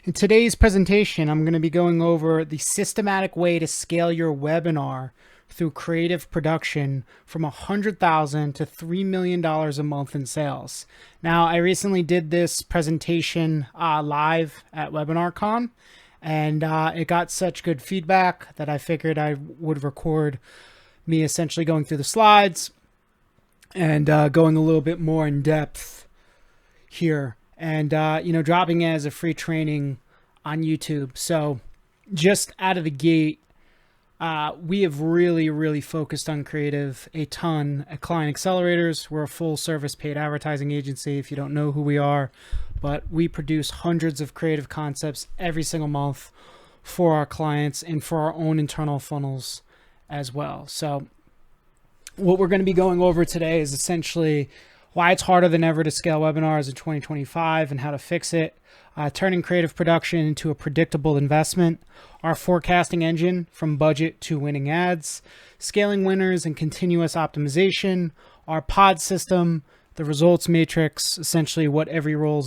In today's presentation, I'm going to be going over the systematic way to scale your webinar through creative production from $100,000 to $3 million a month in sales. Now, I recently did this presentation live at WebinarCon, and it got such good feedback that I figured I would record me essentially going through the slides and going a little bit more in depth here. And, dropping it as a free training on YouTube. So just out of the gate, we have really focused on creative a ton at Client Accelerators. We're a full service paid advertising agency, if you don't know who we are, but we produce hundreds of creative concepts every single month for our clients and for our own internal funnels as well. So what we're going to be going over today is essentially why it's harder than ever to scale webinars in 2025 and how to fix it, turning creative production into a predictable investment, our forecasting engine from budget to winning ads, scaling winners and continuous optimization, our pod system, the results matrix, essentially what every role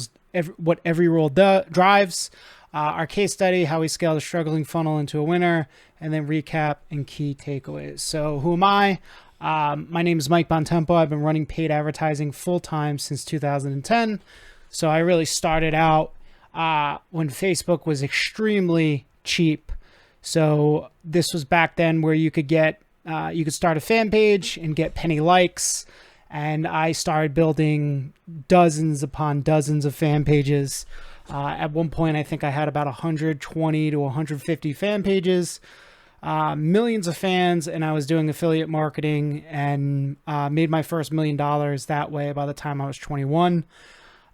drives, our case study, how we scale a struggling funnel into a winner, and then recap and key takeaways. So who am I? My name is Mike BonTempo. I've been running paid advertising full-time since 2010. So I really started out when Facebook was extremely cheap. So this was back then where you could start a fan page and get penny likes. And I started building dozens upon dozens of fan pages. At one point, I think I had about 120 to 150 fan pages. Millions of fans, and I was doing affiliate marketing and made my first $1 million that way by the time I was 21.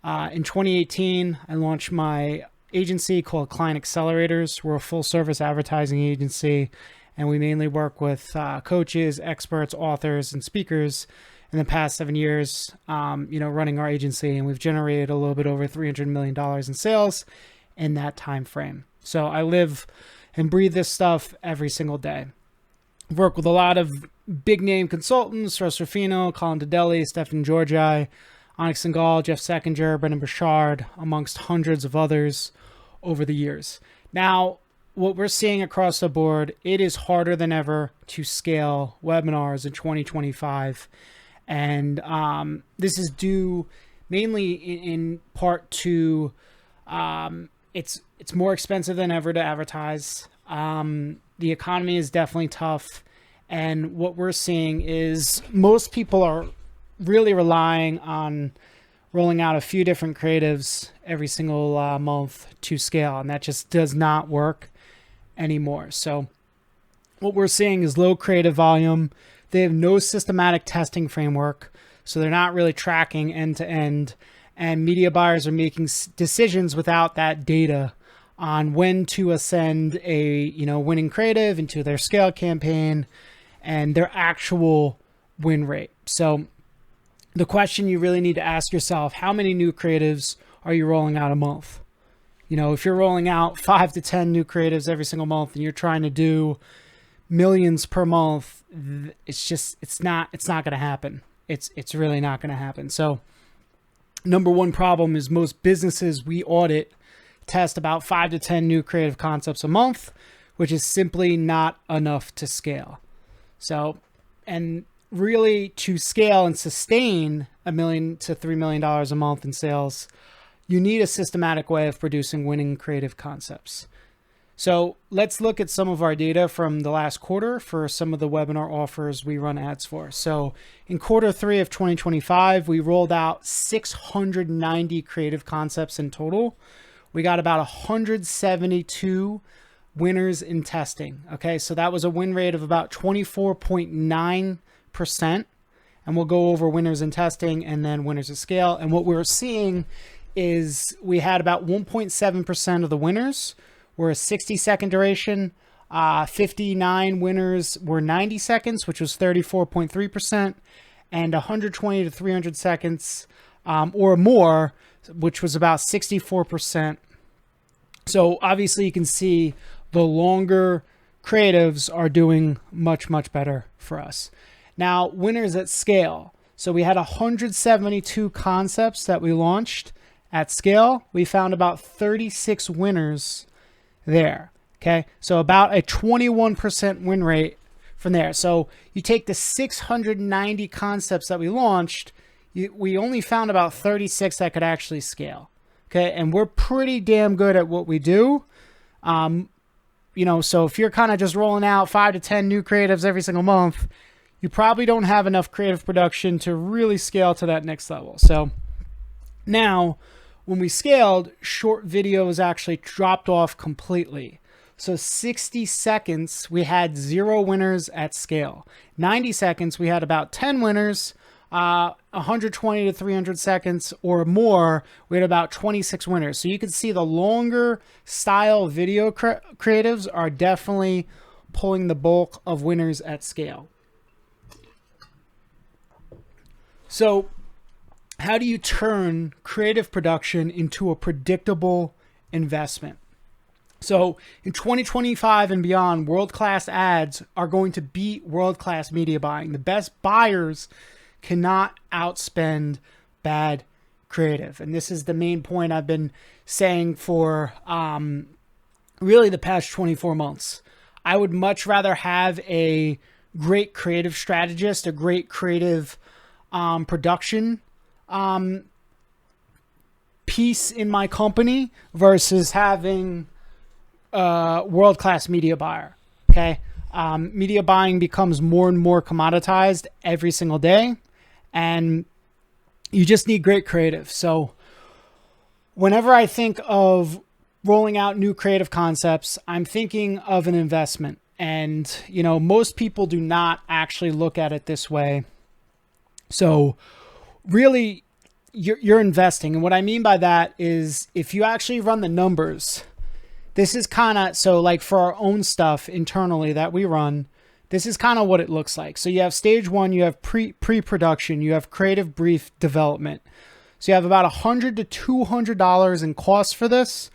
In 2018, I launched my agency called Client Accelerators. We're a full service advertising agency, and we mainly work with coaches, experts, authors, and speakers. In the past 7 years, running our agency, and we've generated a little bit over $300 million in sales in that time frame. So I live and breathe this stuff every single day. Work with a lot of big name consultants: Russ Ruffino, Colin Dedelli, Stefan Georgi, Onyx Singal, Jeff Seckinger, Brendan Burchard, amongst hundreds of others over the years. Now, what we're seeing across the board, it is harder than ever to scale webinars in 2025. And this is due mainly in part to it's more expensive than ever to advertise. The economy is definitely tough. And what we're seeing is most people are really relying on rolling out a few different creatives every single month to scale. And that just does not work anymore. So what we're seeing is low creative volume. They have no systematic testing framework. So they're not really tracking end to end. And media buyers are making decisions without that data on when to ascend a winning creative into their scale campaign and their actual win rate. So the question you really need to ask yourself: how many new creatives are you rolling out a month? If you're rolling out 5 to 10 new creatives every single month and you're trying to do millions per month, it's not going to happen. It's really not going to happen. So number one problem is most businesses we audit test about 5 to 10 new creative concepts a month, which is simply not enough to scale. So, and really to scale and sustain $1 million to $3 million a month in sales, you need a systematic way of producing winning creative concepts. So let's look at some of our data from the last quarter for some of the webinar offers we run ads for. So in quarter 3 of 2025, we rolled out 690 creative concepts in total. We got about 172 winners in testing. Okay, so that was a win rate of about 24.9%. And we'll go over winners in testing and then winners at scale. And what we're seeing is we had about 1.7% of the winners were a 60-second duration. 59 winners were 90 seconds, which was 34.3%, and 120 to 300 seconds or more, which was about 64%. So obviously you can see the longer creatives are doing much better for us. Now, winners at scale. So we had 172 concepts that we launched at scale, we found about 36 winners there. Okay, so about a 21% win rate from there. So you take the 690 concepts that we launched, we only found about 36 that could actually scale. Okay, and we're pretty damn good at what we do. You know, so if you're kind of just rolling out 5 to 10 new creatives every single month, you probably don't have enough creative production to really scale to that next level. So now, when we scaled, short videos actually dropped off completely. So 60 seconds, we had 0 winners at scale. 90 seconds, we had about 10 winners. 120 to 300 seconds or more, we had about 26 winners. So you can see the longer style video creatives are definitely pulling the bulk of winners at scale. So how do you turn creative production into a predictable investment? So in 2025 and beyond, world-class ads are going to beat world-class media buying. The best buyers cannot outspend bad creative. And this is the main point I've been saying for really the past 24 months. I would much rather have a great creative strategist, a great creative production piece in my company versus having a world-class media buyer. Okay. Media buying becomes more and more commoditized every single day, and you just need great creative. So whenever I think of rolling out new creative concepts, I'm thinking of an investment. And, you know, most people do not actually look at it this way. So really, you're investing. And what I mean by that is if you actually run the numbers, this is kind of, so like for our own stuff internally that we run, this is kind of what it looks like. So you have stage 1, you have pre-production, you have creative brief development. So you have about $100 to $200 in costs for this,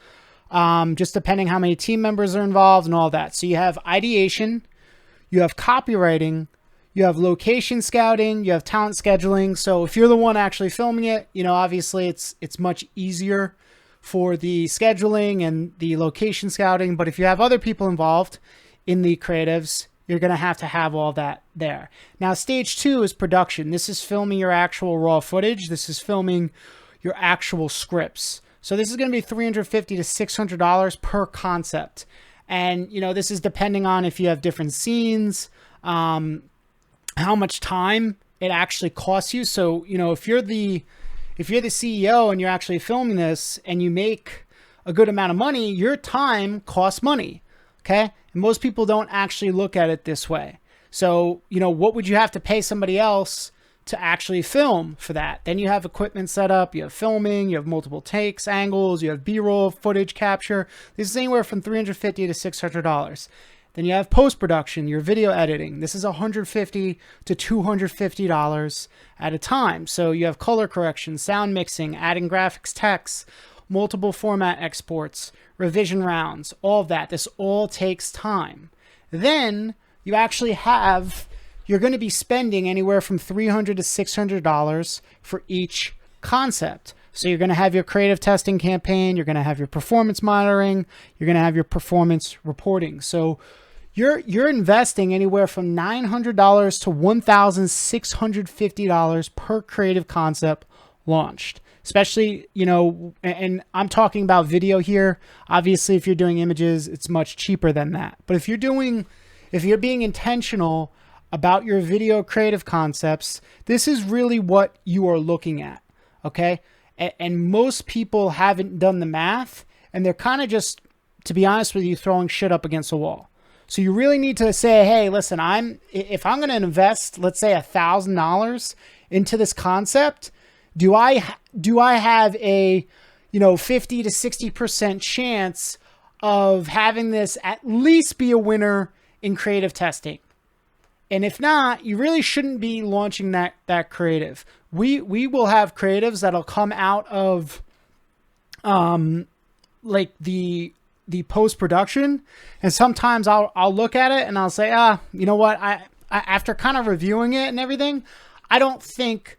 just depending how many team members are involved and all that. So you have ideation, you have copywriting, you have location scouting, you have talent scheduling. So if you're the one actually filming it, you know, obviously it's much easier for the scheduling and the location scouting. But if you have other people involved in the creatives, you're going to have all that there. Now, stage 2 is production. This is filming your actual raw footage. This is filming your actual scripts. So this is going to be $350 to $600 per concept. And, you know, this is depending on if you have different scenes, how much time it actually costs you. So, you know, if you're the CEO and you're actually filming this and you make a good amount of money, your time costs money. Okay. And most people don't actually look at it this way. So, you know, what would you have to pay somebody else to actually film for that? Then you have equipment set up, you have filming, you have multiple takes, angles, you have B-roll, footage capture. This is anywhere from $350 to $600. Then you have post-production, your video editing. This is $150 to $250 at a time. So you have color correction, sound mixing, adding graphics, text, multiple format exports, revision rounds, all of that. This all takes time. Then you actually have, you're going to be spending anywhere from $300 to $600 for each concept. So you're going to have your creative testing campaign, you're going to have your performance monitoring, you're going to have your performance reporting. So you're investing anywhere from $900 to $1,650 per creative concept launched. Especially, you know, and I'm talking about video here. Obviously, if you're doing images, it's much cheaper than that. But if you're being intentional about your video creative concepts, this is really what you are looking at, okay? And most people haven't done the math, and they're kind of just, to be honest with you, throwing shit up against the wall. So you really need to say, hey, listen, if I'm going to invest, let's say $1,000 into this concept, do I have a, you know, 50 to 60% chance of having this at least be a winner in creative testing? And if not, you really shouldn't be launching that creative. We will have creatives that'll come out of like the post-production, and sometimes I'll look at it and I'll say, you know what, I after kind of reviewing it and everything, I don't think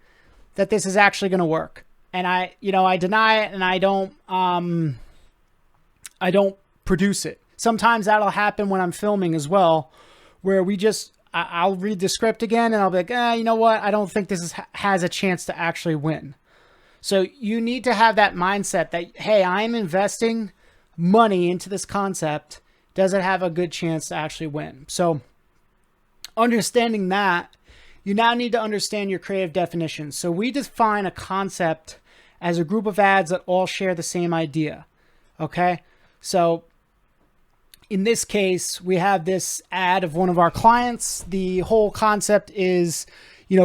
that this is actually going to work. and I deny it and I don't produce it. Sometimes that'll happen when I'm filming as well, where I'll read the script again and I'll be like, you know what? I don't think this has a chance to actually win. So you need to have that mindset that, hey, I'm investing money into this concept. Does it have a good chance to actually win? So understanding that, you now need to understand your creative definition. So we define a concept as a group of ads that all share the same idea. Okay? So in this case, we have this ad of one of our clients. The whole concept is,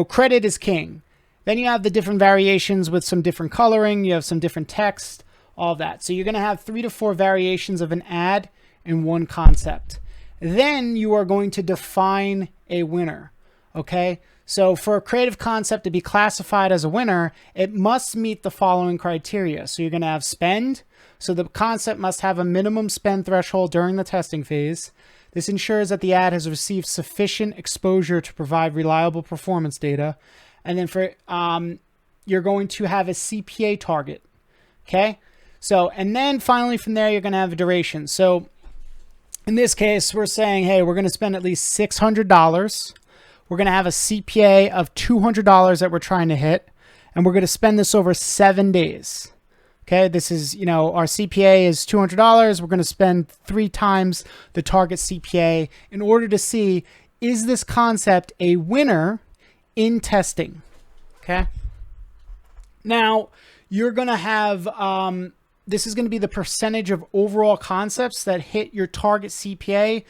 credit is king. Then you have the different variations with some different coloring. You have some different text, all of that. So you're going to have 3 to 4 variations of an ad in one concept. Then you are going to define a winner. Okay? So for a creative concept to be classified as a winner, it must meet the following criteria. So you're going to have spend. So the concept must have a minimum spend threshold during the testing phase. This ensures that the ad has received sufficient exposure to provide reliable performance data. And then you're going to have a CPA target. Okay. So, and then finally from there, you're going to have a duration. So in this case, we're saying, hey, we're going to spend at least $600. We're going to have a CPA of $200 that we're trying to hit. And we're going to spend this over 7 days. Okay, this is, our CPA is $200. We're going to spend 3 times the target CPA in order to see, is this concept a winner in testing? Okay. Now, you're going to have, this is going to be the percentage of overall concepts that hit your target CPA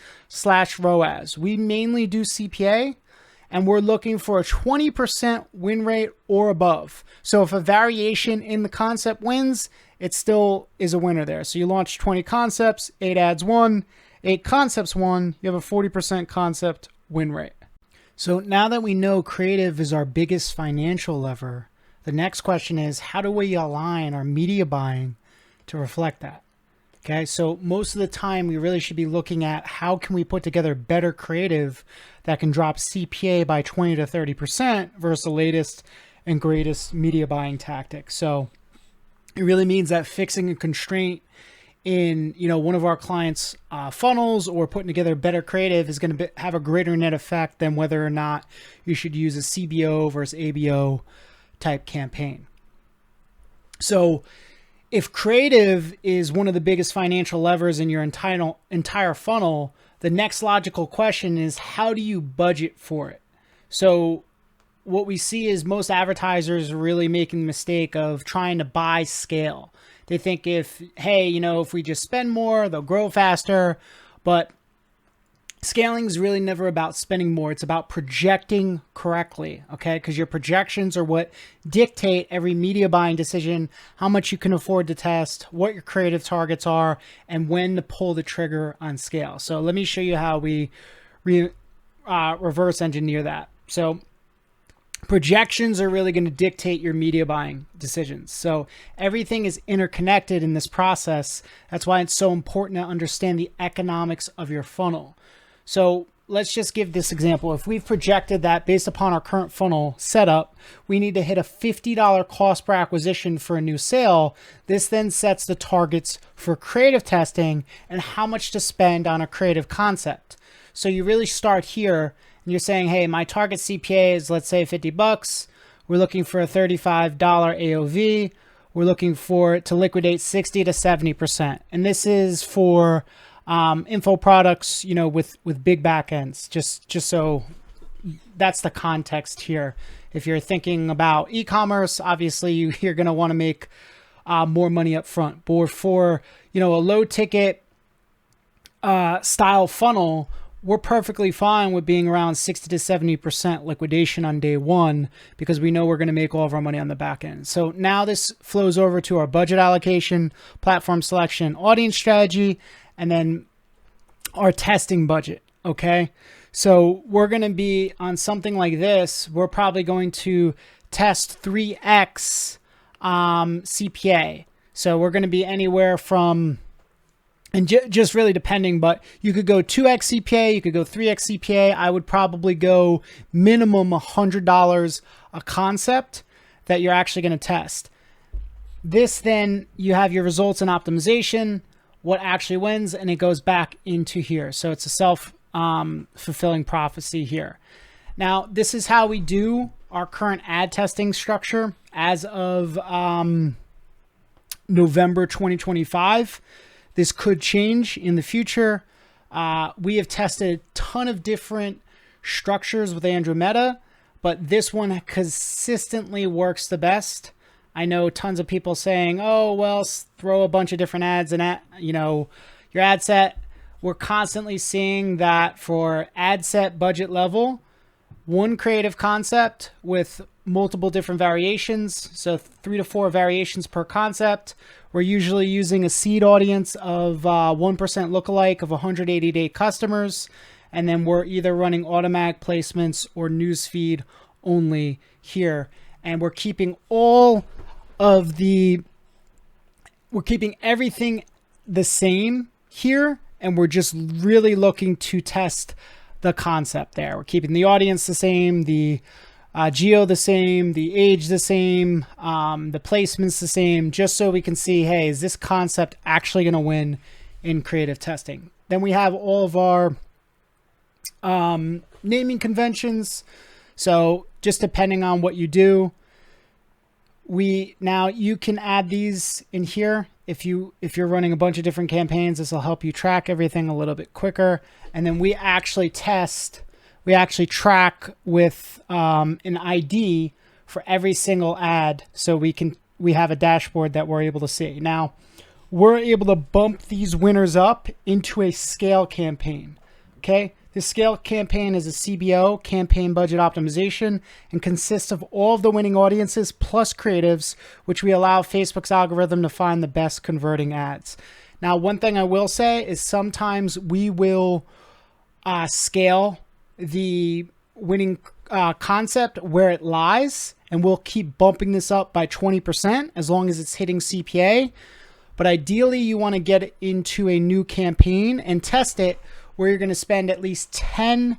/ ROAS. We mainly do CPA. And we're looking for a 20% win rate or above. So if a variation in the concept wins, it still is a winner there. So you launch 20 concepts, 8 ads won, 8 concepts won, you have a 40% concept win rate. So now that we know creative is our biggest financial lever, the next question is, how do we align our media buying to reflect that? Okay, so most of the time we really should be looking at how can we put together better creative that can drop CPA by 20 to 30% versus the latest and greatest media buying tactic. So it really means that fixing a constraint in one of our clients' funnels or putting together better creative is going to have a greater net effect than whether or not you should use a CBO versus ABO type campaign. So if creative is one of the biggest financial levers in your entire funnel, the next logical question is, how do you budget for it? So what we see is most advertisers are really making the mistake of trying to buy scale. They think if we just spend more, they'll grow faster. But scaling is really never about spending more. It's about projecting correctly, okay? Because your projections are what dictate every media buying decision, how much you can afford to test, what your creative targets are, and when to pull the trigger on scale. So let me show you how we reverse engineer that. So projections are really going to dictate your media buying decisions. So everything is interconnected in this process. That's why it's so important to understand the economics of your funnel. So let's just give this example. If we've projected that based upon our current funnel setup, we need to hit a $50 cost per acquisition for a new sale. This then sets the targets for creative testing and how much to spend on a creative concept. So you really start here and you're saying, hey, my target CPA is, let's say, $50. We're looking for a $35 AOV. We're looking for it to liquidate 60 to 70%. And this is for info products, with big backends, just so that's the context here. If you're thinking about e-commerce, obviously you're going to want to make more money up front. But for, a low ticket style funnel, we're perfectly fine with being around 60 to 70% liquidation on day one, because we know we're going to make all of our money on the back end. So now this flows over to our budget allocation, platform selection, audience strategy, and then our testing budget. Okay. So we're going to be on something like this. We're probably going to test 3x CPA. So we're going to be anywhere from, and just really depending, but you could go 2x CPA, you could go 3x CPA. I would probably go minimum $100 a concept that you're actually going to test. This then you have your results and optimization, what actually wins, and it goes back into here. So it's a self-fulfilling prophecy here. Now, this is how we do our current ad testing structure as of November 2025. This could change in the future. We have tested a ton of different structures with Andromeda, but this one consistently works the best. I know tons of people saying, oh, well, throw a bunch of different ads in your ad set. We're constantly seeing that for ad set budget level, one creative concept with multiple different variations. So 3 to 4 variations per concept. We're usually using a seed audience of 1% lookalike of 180-day customers. And then we're either running automatic placements or newsfeed only here. And we're keeping everything the same here. And we're just really looking to test the concept there. We're keeping the audience the same, the geo the same, the age the same, the placements the same, just so we can see, hey, is this concept actually going to win in creative testing? Then we have all of our naming conventions. So just depending on what you do, now you can add these in here. If you're running a bunch of different campaigns, this will help you track everything a little bit quicker. And then we actually track with an ID for every single ad, so we have a dashboard that we're able to see. Now, we're able to bump these winners up into a scale campaign. Okay, this scale campaign is a CBO, campaign budget optimization, and consists of all of the winning audiences plus creatives, which we allow Facebook's algorithm to find the best converting ads. Now, one thing I will say is sometimes we will scale the winning concept where it lies, and we'll keep bumping this up by 20% as long as it's hitting CPA. But ideally, you want to get it into a new campaign and test it where you're going to spend at least 10x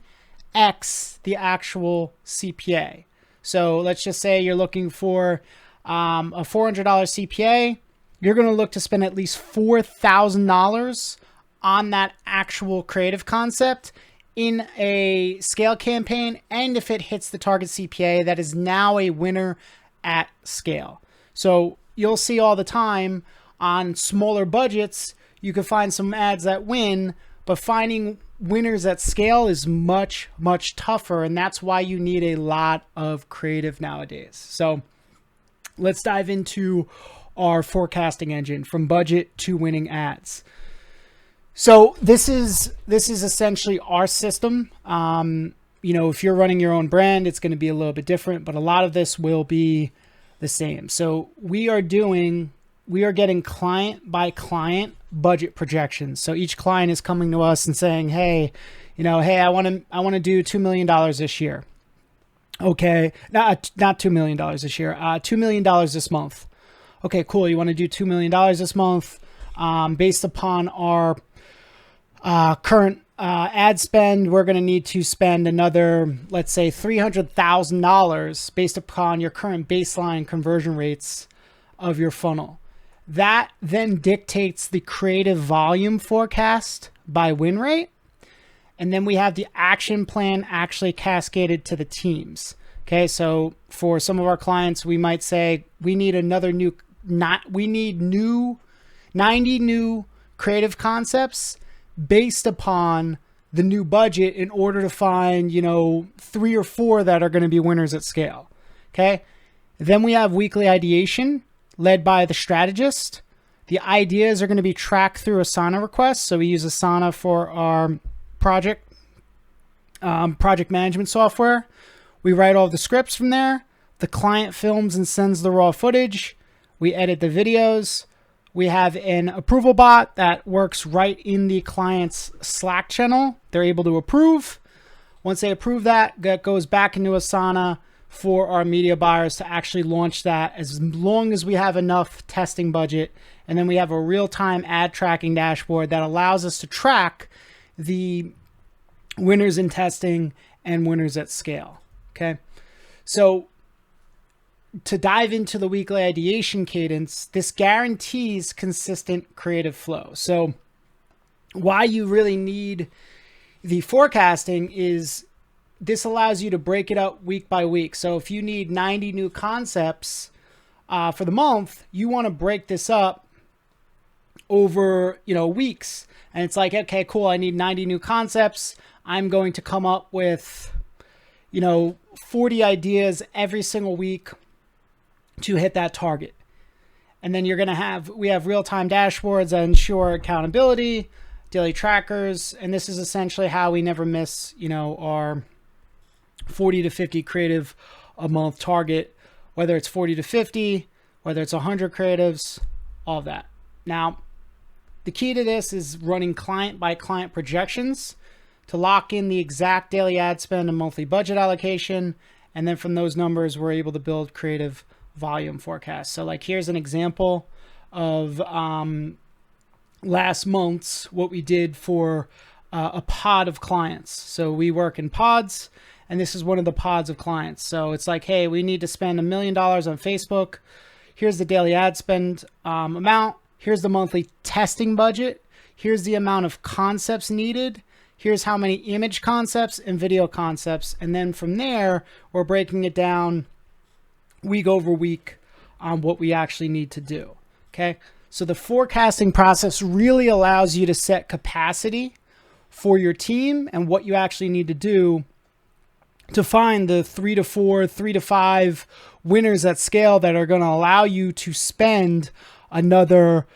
the actual CPA. So let's just say you're looking for a $400 CPA. You're going to look to spend at least $4,000 on that actual creative concept in a scale campaign. And if it hits the target CPA, that is now a winner at scale. So you'll see all the time on smaller budgets, you can find some ads that win, but finding winners at scale is much, much tougher. And that's why you need a lot of creative nowadays. So let's dive into our forecasting engine from budget to winning ads. So this is essentially our system. If you're running your own brand, it's going to be a little bit different, but a lot of this will be the same. So we are getting client by client budget projections. So each client is coming to us and saying, hey, I want to do $2 million this year. Okay. Not $2 million this year, $2 million this month. Okay, cool. You want to do $2 million this month, based upon our current ad spend. We're going to need to spend another, let's say $300,000 based upon your current baseline conversion rates of your funnel. That then dictates the creative volume forecast by win rate. And then we have the action plan actually cascaded to the teams. Okay, so for some of our clients, we might say we need 90 new creative concepts based upon the new budget in order to find, 3 or 4 that are going to be winners at scale. Okay. Then we have weekly ideation led by the strategist. The ideas are going to be tracked through Asana requests. So we use Asana for our project management software. We write all the scripts from there. The client films and sends the raw footage. We edit the videos. We have an approval bot that works right in the client's Slack channel. They're able to approve. Once they approve that goes back into Asana for our media buyers to actually launch that as long as we have enough testing budget. And then we have a real-time ad tracking dashboard that allows us to track the winners in testing and winners at scale. Okay. So to dive into the weekly ideation cadence, this guarantees consistent creative flow. So why you really need the forecasting is this allows you to break it up week by week. So if you need 90 new concepts for the month, you want to break this up over, weeks. And it's like, okay, cool. I need 90 new concepts. I'm going to come up with, 40 ideas every single week to hit that target. And then we have real-time dashboards that ensure accountability, daily trackers. And this is essentially how we never miss, our 40 to 50 creative a month target, whether it's 40 to 50, whether it's 100 creatives, all of that. Now, the key to this is running client by client projections to lock in the exact daily ad spend and monthly budget allocation. And then from those numbers, we're able to build creative volume forecasts. So like, here's an example of last month's, what we did for a pod of clients. So we work in pods, and this is one of the pods of clients. So it's like, hey, we need to spend $1 million on Facebook. Here's the daily ad spend amount. Here's the monthly testing budget. Here's the amount of concepts needed. Here's how many image concepts and video concepts. And then from there, we're breaking it down week over week on what we actually need to do. Okay. So the forecasting process really allows you to set capacity for your team and what you actually need to do to find the 3 to 4, 3 to 5 winners at scale that are going to allow you to spend another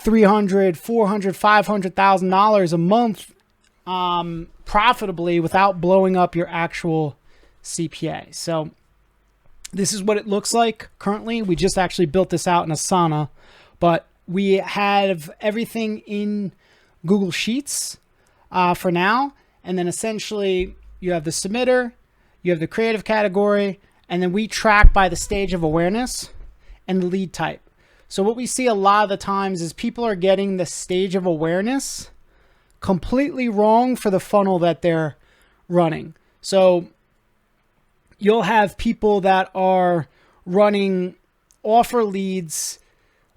$300,000, $400,000, $500,000 a month profitably without blowing up your actual CPA. So this is what it looks like currently. We just actually built this out in Asana, but we have everything in Google Sheets for now. And then essentially you have the submitter, you have the creative category, and then we track by the stage of awareness and the lead type. So what we see a lot of the times is people are getting the stage of awareness completely wrong for the funnel that they're running. So you'll have people that are running offer leads,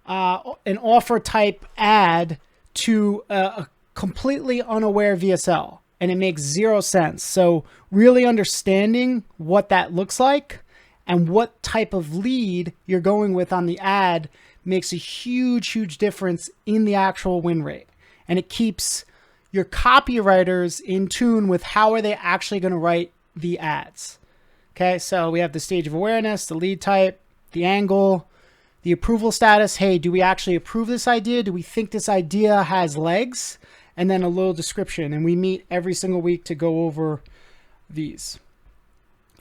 an offer type ad to a completely unaware VSL, and it makes zero sense. So really understanding what that looks like and what type of lead you're going with on the ad makes a huge, huge difference in the actual win rate. And it keeps your copywriters in tune with how are they actually going to write the ads. Okay, so we have the stage of awareness, the lead type, the angle, the approval status. Hey, do we actually approve this idea? Do we think this idea has legs? And then a little description. And we meet every single week to go over these.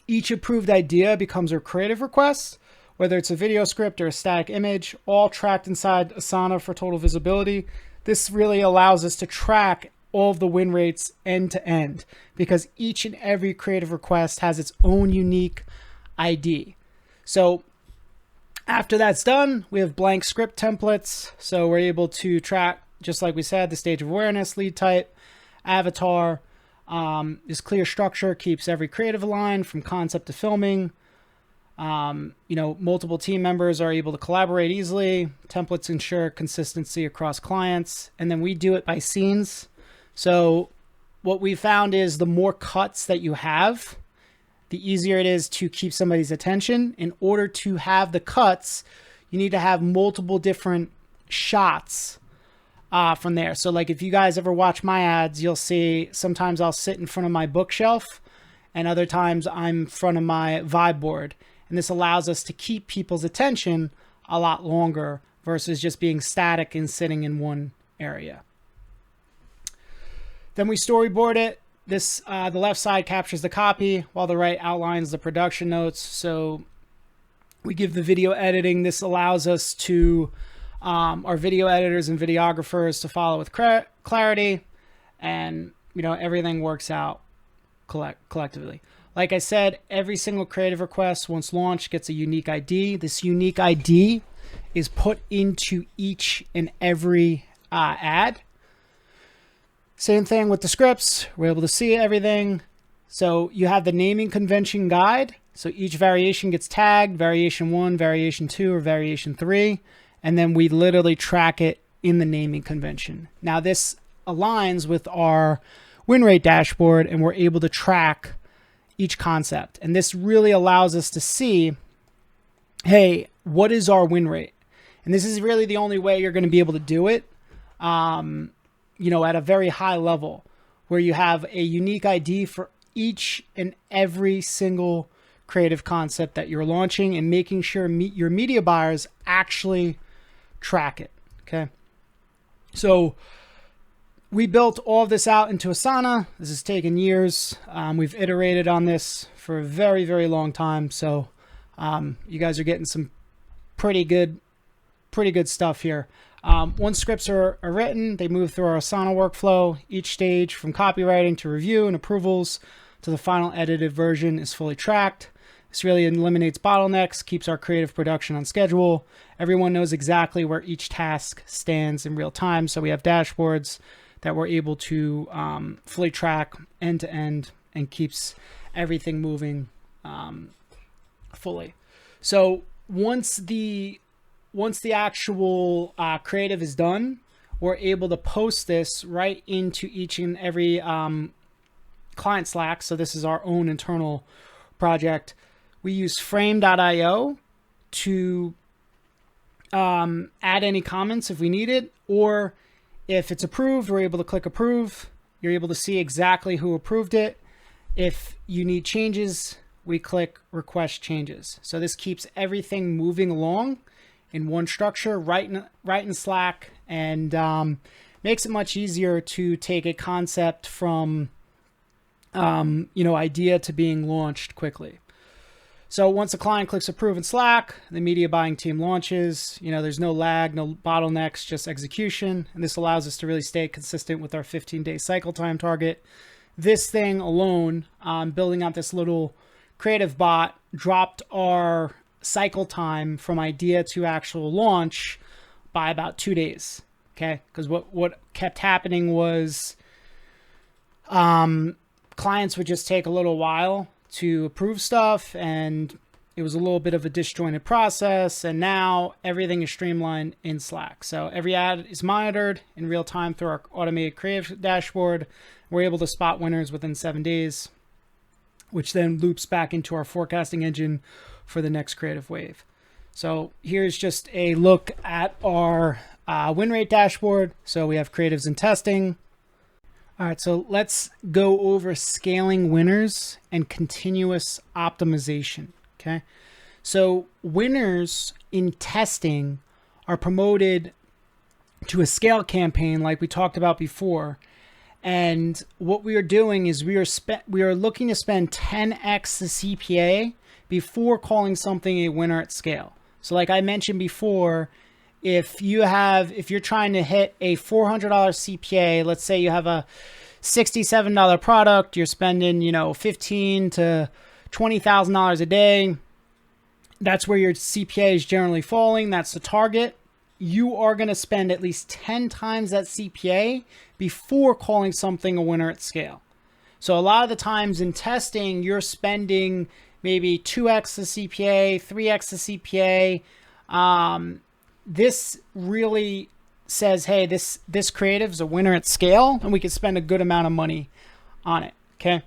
Each approved idea becomes our creative request, whether it's a video script or a static image, all tracked inside Asana for total visibility. This really allows us to track all of the win rates end to end because each and every creative request has its own unique ID. So after that's done, we have blank script templates. So we're able to track, just like we said, the stage of awareness, lead type, avatar. This clear structure keeps every creative aligned from concept to filming. Multiple team members are able to collaborate easily. Templates ensure consistency across clients. And then we do it by scenes. So what we found is the more cuts that you have, the easier it is to keep somebody's attention. In order to have the cuts, you need to have multiple different shots from there. So like if you guys ever watch my ads, you'll see sometimes I'll sit in front of my bookshelf and other times I'm in front of my vibe board. And this allows us to keep people's attention a lot longer versus just being static and sitting in one area. Then we storyboard it. This, the left side captures the copy while the right outlines the production notes. So we give the video editing. This allows us to, our video editors and videographers to follow with clarity, and, everything works out collectively. Like I said, every single creative request once launched gets a unique ID. This unique ID is put into each and every ad. Same thing with the scripts. We're able to see everything. So you have the naming convention guide. So each variation gets tagged, variation 1, variation 2, or variation 3. And then we literally track it in the naming convention. Now this aligns with our win rate dashboard, and we're able to track each concept. And this really allows us to see, hey, what is our win rate? And this is really the only way you're going to be able to do it, at a very high level, where you have a unique ID for each and every single creative concept that you're launching, and making sure your media buyers actually track it. Okay. So we built all of this out into Asana. This has taken years. We've iterated on this for a very, very long time. So you guys are getting some pretty good stuff here. Once scripts are written, they move through our Asana workflow. Each stage, from copywriting to review and approvals to the final edited version, is fully tracked. This really eliminates bottlenecks, keeps our creative production on schedule. Everyone knows exactly where each task stands in real time. So we have dashboards that we're able to fully track end to end, and keeps everything moving fully. So once the actual creative is done, we're able to post this right into each and every client Slack. So this is our own internal project. We use frame.io to add any comments if we need it, or if it's approved, we're able to click approve. You're able to see exactly who approved it. If you need changes, we click request changes. So this keeps everything moving along in one structure, right in Slack, and makes it much easier to take a concept from idea to being launched quickly. So once a client clicks approve in Slack, the media buying team launches. There's no lag, no bottlenecks, just execution. And this allows us to really stay consistent with our 15-day cycle time target. This thing alone, building out this little creative bot, dropped our cycle time from idea to actual launch by about 2 days. Okay. Because what kept happening was clients would just take a little while to approve stuff, and it was a little bit of a disjointed process. And now everything is streamlined in Slack. So every ad is monitored in real time through our automated creative dashboard. We're able to spot winners within 7 days, which then loops back into our forecasting engine for the next creative wave. So here's just a look at our win rate dashboard. So we have creatives and testing. All right, so let's go over scaling winners and continuous optimization, okay? So winners in testing are promoted to a scale campaign like we talked about before. And what we are doing is we are looking to spend 10x the CPA before calling something a winner at scale. So like I mentioned before, if you're trying to hit a $400 CPA, let's say you have a $67 product, you're spending, $15,000 to $20,000 a day. That's where your CPA is generally falling. That's the target. You are going to spend at least 10 times that CPA before calling something a winner at scale. So a lot of the times in testing, you're spending maybe 2x the CPA, 3x the CPA. This really says, hey, this creative is a winner at scale, and we can spend a good amount of money on it. Okay.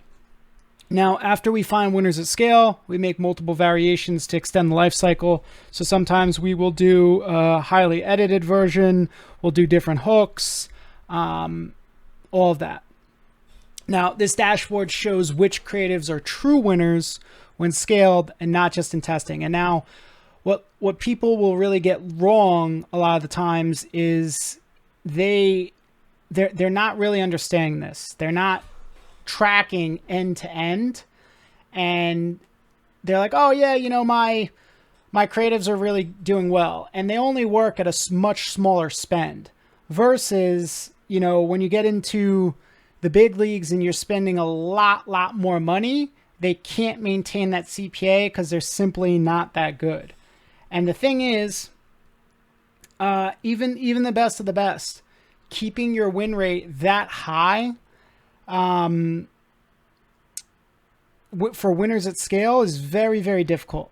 Now, after we find winners at scale, we make multiple variations to extend the life cycle. So sometimes we will do a highly edited version. We'll do different hooks, all of that. Now, this dashboard shows which creatives are true winners when scaled and not just in testing. And now what people will really get wrong a lot of the times is they're not really understanding this. They're not tracking end to end, and they're like, oh yeah, my creatives are really doing well, and they only work at a much smaller spend versus, when you get into the big leagues and you're spending a lot more money, they can't maintain that CPA because they're simply not that good. And the thing is, even the best of the best, keeping your win rate that high, for winners at scale is very, very difficult.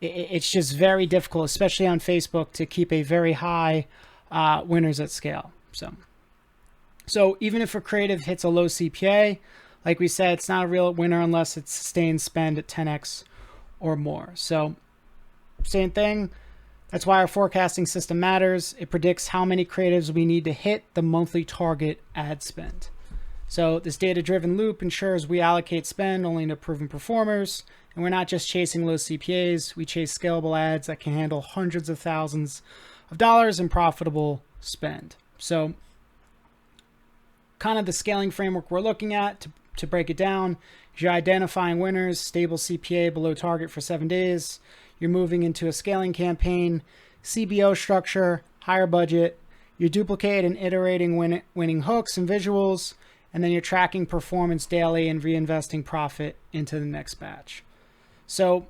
It's just very difficult, especially on Facebook, to keep a very high winners at scale. So even if a creative hits a low CPA, like we said, it's not a real winner unless it's sustained spend at 10x or more. So same thing. That's why our forecasting system matters. It predicts how many creatives we need to hit the monthly target ad spend. So this data-driven loop ensures we allocate spend only to proven performers, and we're not just chasing low CPAs. We chase scalable ads that can handle hundreds of thousands of dollars in profitable spend. So kind of the scaling framework we're looking at to break it down is you're identifying winners, stable CPA below target for 7 days. You're moving into a scaling campaign, CBO structure, higher budget. You duplicate and iterating winning hooks and visuals, and then you're tracking performance daily and reinvesting profit into the next batch. So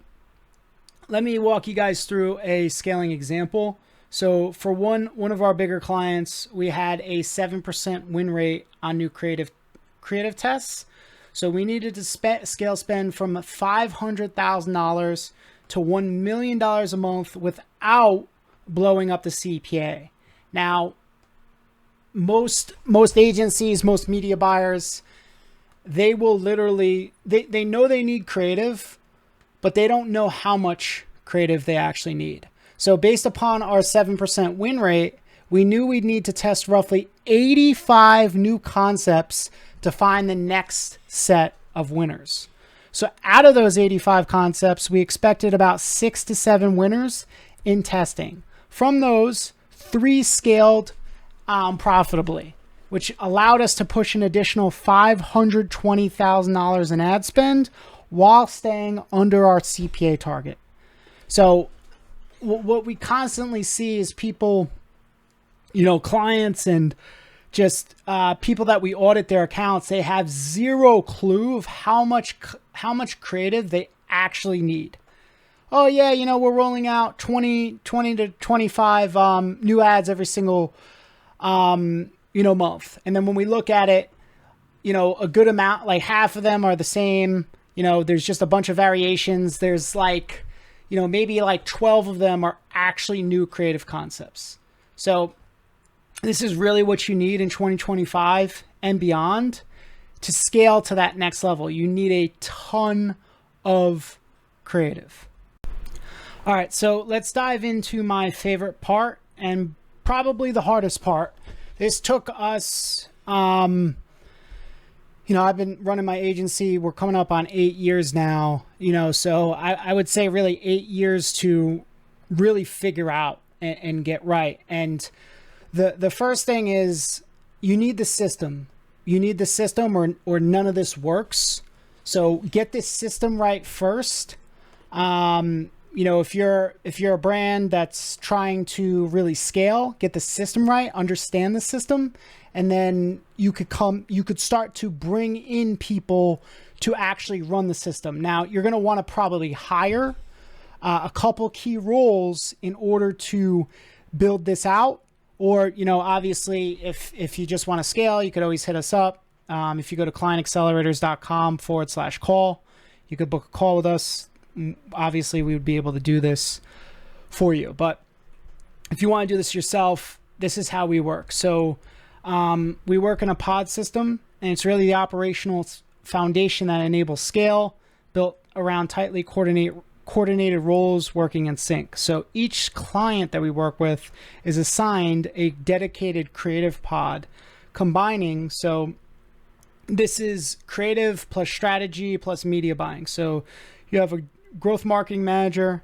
let me walk you guys through a scaling example. So for one of our bigger clients, we had a 7% win rate on new creative tests. So we needed to scale spend from $500,000 to $1 million a month without blowing up the CPA. Now, most agencies, most media buyers, they will literally, they know they need creative, but they don't know how much creative they actually need. So based upon our 7% win rate, we knew we'd need to test roughly 85 new concepts to find the next set of winners. So out of those 85 concepts, we expected about 6 to 7 winners in testing. From those, 3 scaled profitably, which allowed us to push an additional $520,000 in ad spend while staying under our CPA target. So what we constantly see is people, clients and just people that we audit their accounts, they have zero clue of how much creative they actually need. Oh yeah, we're rolling out 20 to 25 new ads every single month. And then when we look at it, a good amount, like half of them are the same. There's just a bunch of variations. There's maybe 12 of them are actually new creative concepts. So this is really what you need in 2025 and beyond to scale to that next level. You need a ton of creative. All right, so let's dive into my favorite part and probably the hardest part. This took us, I've been running my agency. We're coming up on 8 years now, so I would say really 8 years to really figure out and get right. And the first thing is you need the system. You need the system or none of this works. So get this system right first. If you're a brand that's trying to really scale, get the system right, understand the system, and then you could start to bring in people to actually run the system. Now, you're going to want to probably hire a couple key roles in order to build this out. Or, obviously, if you just want to scale, you could always hit us up. If you go to clientaccelerators.com/call, you could book a call with us. Obviously, we would be able to do this for you. But if you want to do this yourself, this is how we work. So we work in a pod system, and it's really the operational foundation that enables scale, built around tightly coordinated roles working in sync. So each client that we work with is assigned a dedicated creative pod combining. So this is creative plus strategy plus media buying. So you have a growth marketing manager.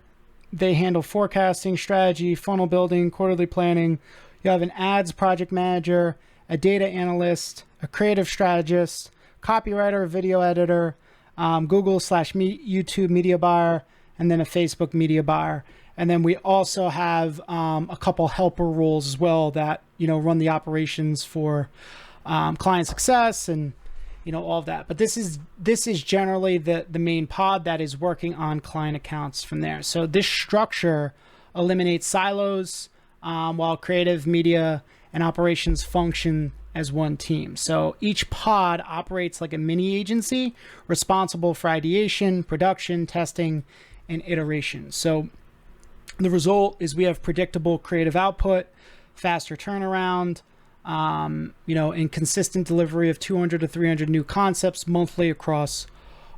They handle forecasting, strategy, funnel building, quarterly planning. You have an ads project manager, a data analyst, a creative strategist, copywriter, video editor, Google/YouTube media buyer, and then a Facebook media buyer. And then we also have a couple helper roles as well that, run the operations for client success and, all of that. But this is generally the main pod that is working on client accounts from there. So this structure eliminates silos while creative, media, and operations function as one team. So each pod operates like a mini agency responsible for ideation, production, testing, and iteration. So the result is we have predictable creative output, faster turnaround, and consistent delivery of 200 to 300 new concepts monthly across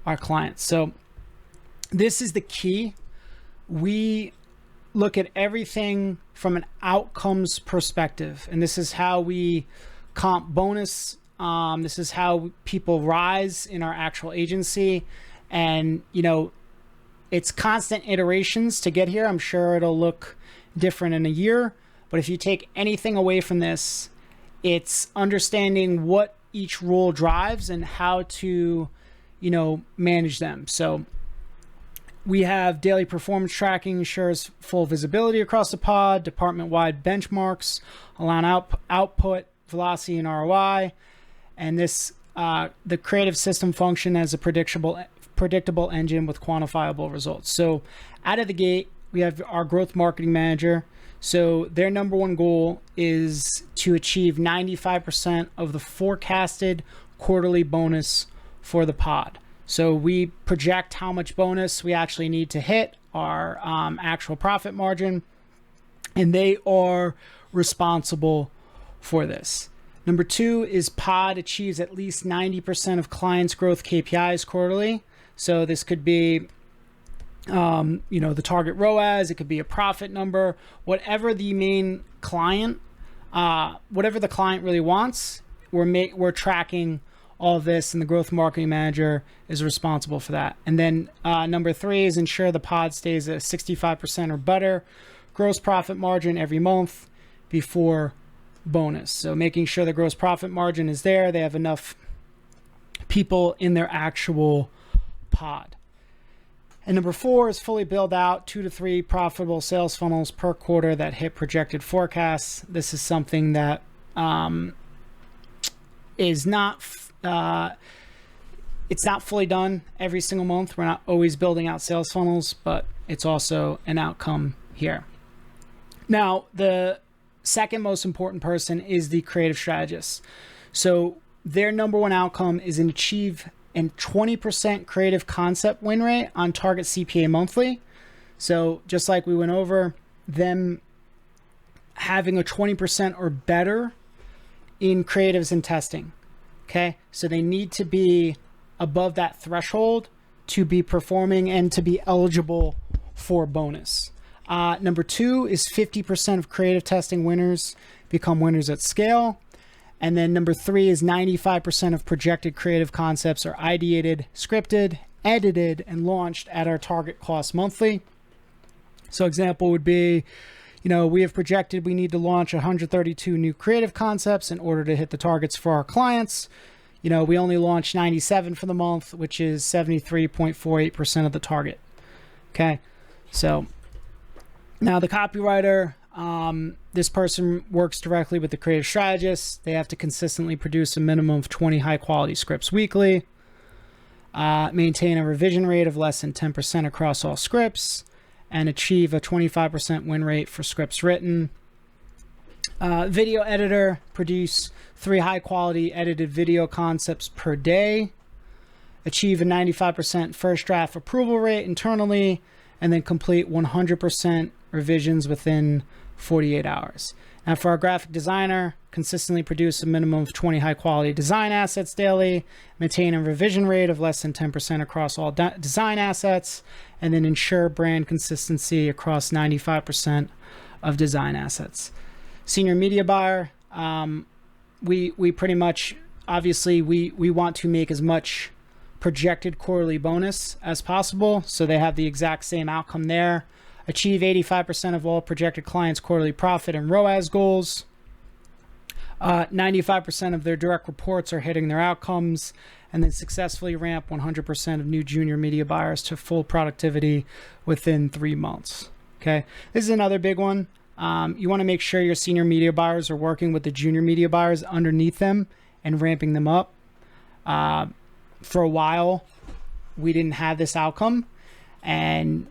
our clients. So this is the key. We look at everything from an outcomes perspective, and this is how we comp bonus. This is how people rise in our actual agency, and it's constant iterations to get here. I'm sure it'll look different in a year, but if you take anything away from this, it's understanding what each role drives and how to manage them. So we have daily performance tracking, ensures full visibility across the pod, department-wide benchmarks, allowing output, velocity, and ROI. And this, the creative system function as a predictable engine with quantifiable results. So out of the gate, we have our growth marketing manager. So their number one goal is to achieve 95% of the forecasted quarterly bonus for the pod. So we project how much bonus we actually need to hit our actual profit margin, and they are responsible for this. Number two is pod achieves at least 90% of clients' growth KPIs quarterly. So this could be, the target ROAS, it could be a profit number, whatever the main client, whatever the client really wants, we're tracking all of this, and the growth marketing manager is responsible for that. And then number three is ensure the pod stays at 65% or better gross profit margin every month before bonus. So making sure the gross profit margin is there, they have enough people in their actual pod. And number four is fully build out 2 to 3 profitable sales funnels per quarter that hit projected forecasts. This is something that is not it's not fully done every single month. We're not always building out sales funnels, but it's also an outcome here. Now, the second most important person is the creative strategist. So their number one outcome is an achieve a 20% creative concept win rate on target CPA monthly. So just like we went over, them having a 20% or better in creatives and testing. Okay, so they need to be above that threshold to be performing and to be eligible for bonus. Number two is 50% of creative testing winners become winners at scale. And then number three is 95% of projected creative concepts are ideated, scripted, edited, and launched at our target cost monthly. So example would be, we have projected we need to launch 132 new creative concepts in order to hit the targets for our clients. We only launched 97 for the month, which is 73.48% of the target. Okay, so now the copywriter, this person works directly with the creative strategist. They have to consistently produce a minimum of 20 high quality scripts weekly, maintain a revision rate of less than 10% across all scripts, and achieve a 25% win rate for scripts written. Video editor, produce 3 high quality edited video concepts per day, achieve a 95% first draft approval rate internally, and then complete 100% revisions within 48 hours. Now for our graphic designer, consistently produce a minimum of 20 high quality design assets daily, maintain a revision rate of less than 10% across all design assets, and then ensure brand consistency across 95% of design assets. Senior media buyer, we pretty much, obviously we want to make as much projected quarterly bonus as possible, so they have the exact same outcome there. Achieve 85% of all projected clients' quarterly profit and ROAS goals. 95% of their direct reports are hitting their outcomes, and then successfully ramp 100% of new junior media buyers to full productivity within 3 months. Okay, this is another big one. You want to make sure your senior media buyers are working with the junior media buyers underneath them and ramping them up. For a while, we didn't have this outcome, and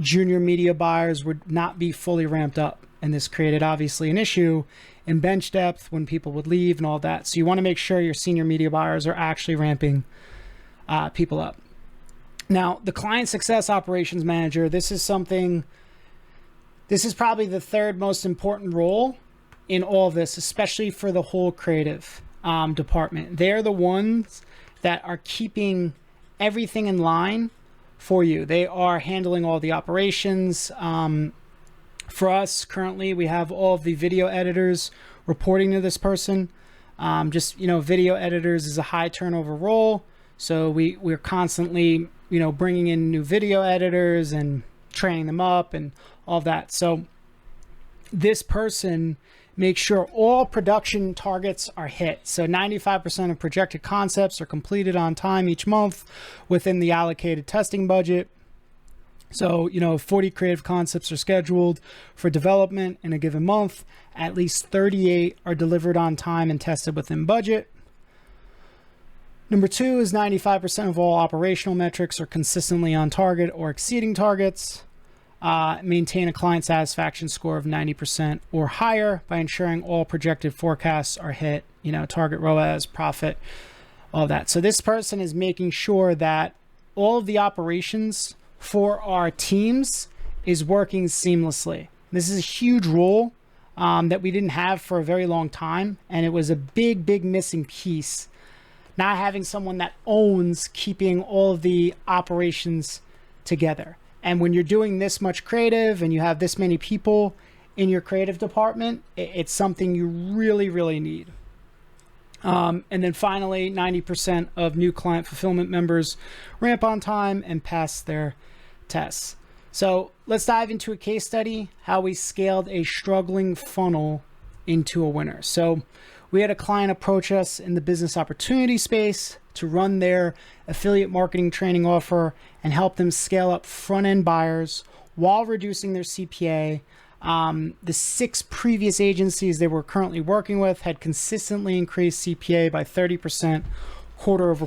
junior media buyers would not be fully ramped up, And this created obviously an issue in bench depth when people would leave and all that. So you want to make sure your senior media buyers are actually ramping people up. Now, the client success operations manager, this is probably the third most important role in all of this, especially for the whole creative department. They're the ones that are keeping everything in line for you. They are handling all the operations. For us, currently, we have all of the video editors reporting to this person. Video editors is a high turnover role. So we're constantly, bringing in new video editors and training them up and all that. So this person makes sure all production targets are hit. So 95% of projected concepts are completed on time each month within the allocated testing budget. So, 40 creative concepts are scheduled for development in a given month. At least 38 are delivered on time and tested within budget. Number 2 is 95% of all operational metrics are consistently on target or exceeding targets. Maintain a client satisfaction score of 90% or higher by ensuring all projected forecasts are hit, target ROAS, profit, all that. So this person is making sure that all of the operations for our teams is working seamlessly. This is a huge role that we didn't have for a very long time, and it was a big missing piece. Not having someone that owns keeping all of the operations together. And when you're doing this much creative and you have this many people in your creative department, it's something you really need. And then finally, 90% of new client fulfillment members ramp on time and pass their tests. So let's dive into a case study, how we scaled a struggling funnel into a winner. So we had a client approach us in the business opportunity space to run their affiliate marketing training offer and help them scale up front-end buyers while reducing their CPA. The 6 previous agencies they were currently working with had consistently increased CPA by 30% quarter over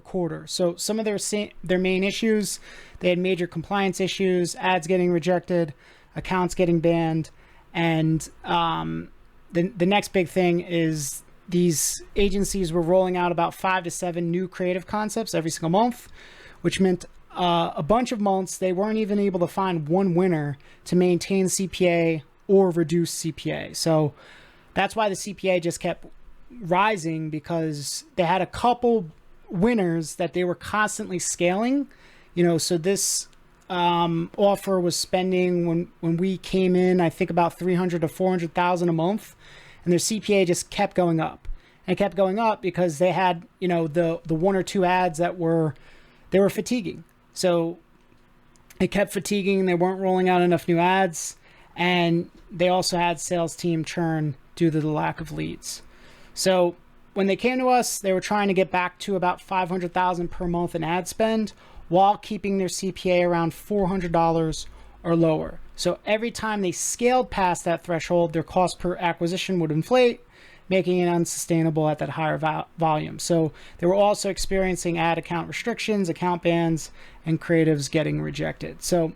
quarter. So some of their main issues, they had major compliance issues, ads getting rejected, accounts getting banned, and the next big thing is these agencies were rolling out about 5 to 7 new creative concepts every single month, which meant a bunch of months they weren't even able to find one winner to maintain CPA or reduce CPA. So that's why the CPA just kept rising, because they had a couple winners that they were constantly scaling. So this offer was spending when we came in, I think about $300,000 to $400,000 a month, and their CPA just kept going up. And it kept going up because they had, the 1 or 2 ads that were fatiguing. So it kept fatiguing. They weren't rolling out enough new ads, and they also had sales team churn due to the lack of leads. So when they came to us, they were trying to get back to about $500,000 per month in ad spend while keeping their CPA around $400 or lower. So every time they scaled past that threshold, their cost per acquisition would inflate, making it unsustainable at that higher volume. So they were also experiencing ad account restrictions, account bans, and creatives getting rejected. So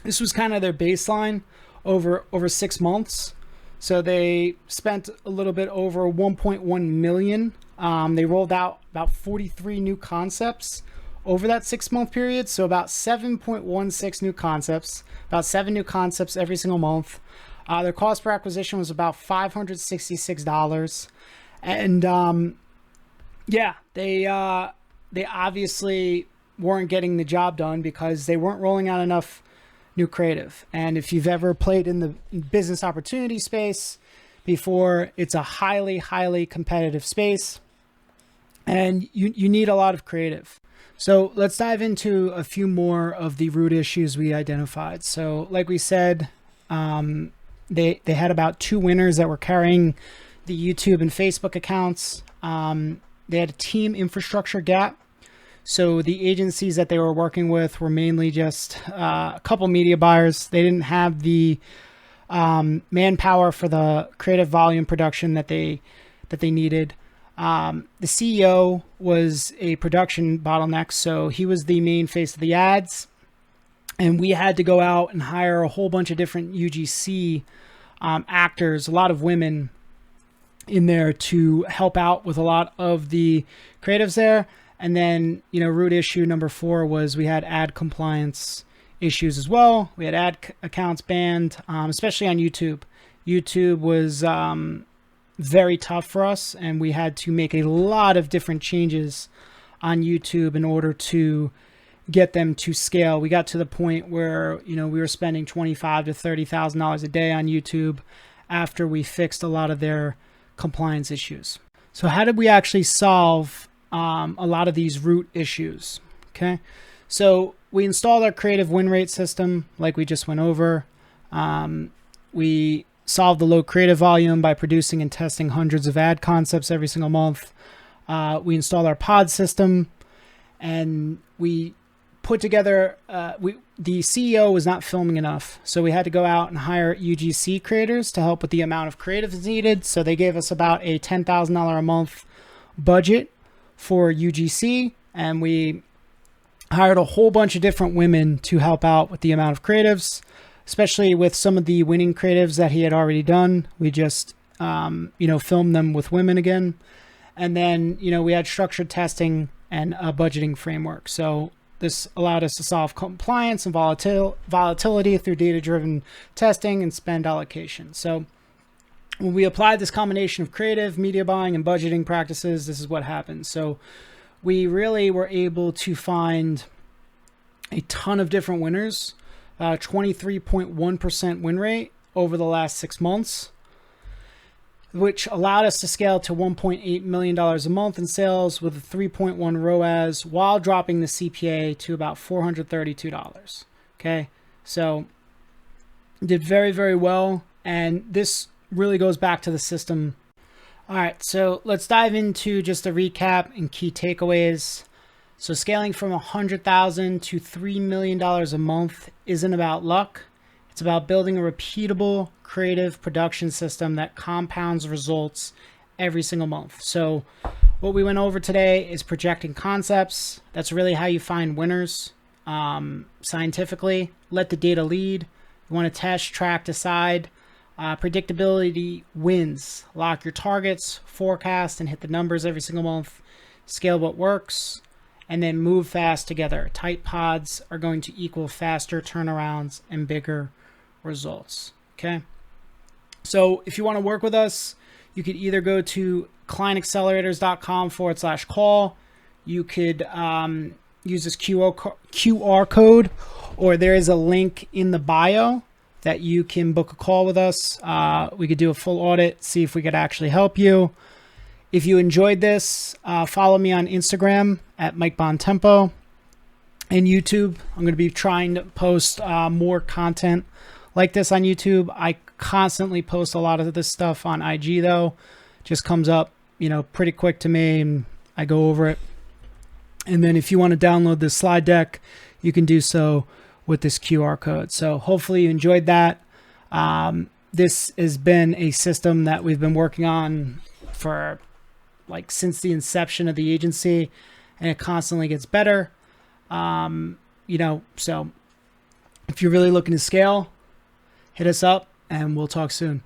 this was kind of their baseline over 6 months. So they spent a little bit over 1.1 million. They rolled out about 43 new concepts over that 6-month period. So about 7.16 new concepts, about 7 new concepts every single month. Their cost per acquisition was about $566. And they obviously weren't getting the job done because they weren't rolling out enough new creative. And if you've ever played in the business opportunity space before, it's a highly competitive space, and you need a lot of creative. So let's dive into a few more of the root issues we identified. So like we said, they had about 2 winners that were carrying the YouTube and Facebook accounts. They had a team infrastructure gap. So the agencies that they were working with were mainly just a couple media buyers. They didn't have the manpower for the creative volume production that they needed. The CEO was a production bottleneck, so he was the main face of the ads. And we had to go out and hire a whole bunch of different UGC actors, a lot of women in there to help out with a lot of the creatives there. And then, root issue number 4 was we had ad compliance issues as well. We had ad accounts banned, especially on YouTube. YouTube was very tough for us, and we had to make a lot of different changes on YouTube in order to get them to scale. We got to the point where, we were spending $25,000 to $30,000 a day on YouTube after we fixed a lot of their compliance issues. So how did we actually solve a lot of these root issues? Okay, so we installed our creative win rate system like we just went over. We solved the low creative volume by producing and testing hundreds of ad concepts every single month. We installed our pod system, and we put together, the CEO was not filming enough, so we had to go out and hire UGC creators to help with the amount of creatives needed. So they gave us about a $10,000 a month budget for UGC, and we hired a whole bunch of different women to help out with the amount of creatives, especially with some of the winning creatives that he had already done. We just, filmed them with women again. And then, we had structured testing and a budgeting framework. So this allowed us to solve compliance and volatility through data-driven testing and spend allocation. So when we applied this combination of creative, media buying, and budgeting practices, this is what happened. So we really were able to find a ton of different winners, 23.1% win rate over the last 6 months, which allowed us to scale to $1.8 million a month in sales with a 3.1 ROAS while dropping the CPA to about $432. Okay, so did very, very well. And this really goes back to the system. All right, so let's dive into just a recap and key takeaways. So scaling from $100,000 to $3 million a month isn't about luck. It's about building a repeatable, creative production system that compounds results every single month. So what we went over today is projecting concepts. That's really how you find winners scientifically. Let the data lead. You want to test, track, decide. Predictability wins. Lock your targets, forecast, and hit the numbers every single month. Scale what works, and then move fast together. Tight pods are going to equal faster turnarounds and bigger results. Okay, so if you want to work with us, you could either go to clientaccelerators.com/call. You could use this QR code, or there is a link in the bio that you can book a call with us. We could do a full audit, see if we could actually help you. If you enjoyed this, follow me on Instagram at Mike BonTempo, and YouTube. I'm going to be trying to post more content like this on YouTube. I constantly post a lot of this stuff on IG though. Just comes up, pretty quick to me, and I go over it. And then if you want to download this slide deck, you can do so with this QR code. So hopefully you enjoyed that. This has been a system that we've been working on for since the inception of the agency, and it constantly gets better. So if you're really looking to scale, hit us up and we'll talk soon.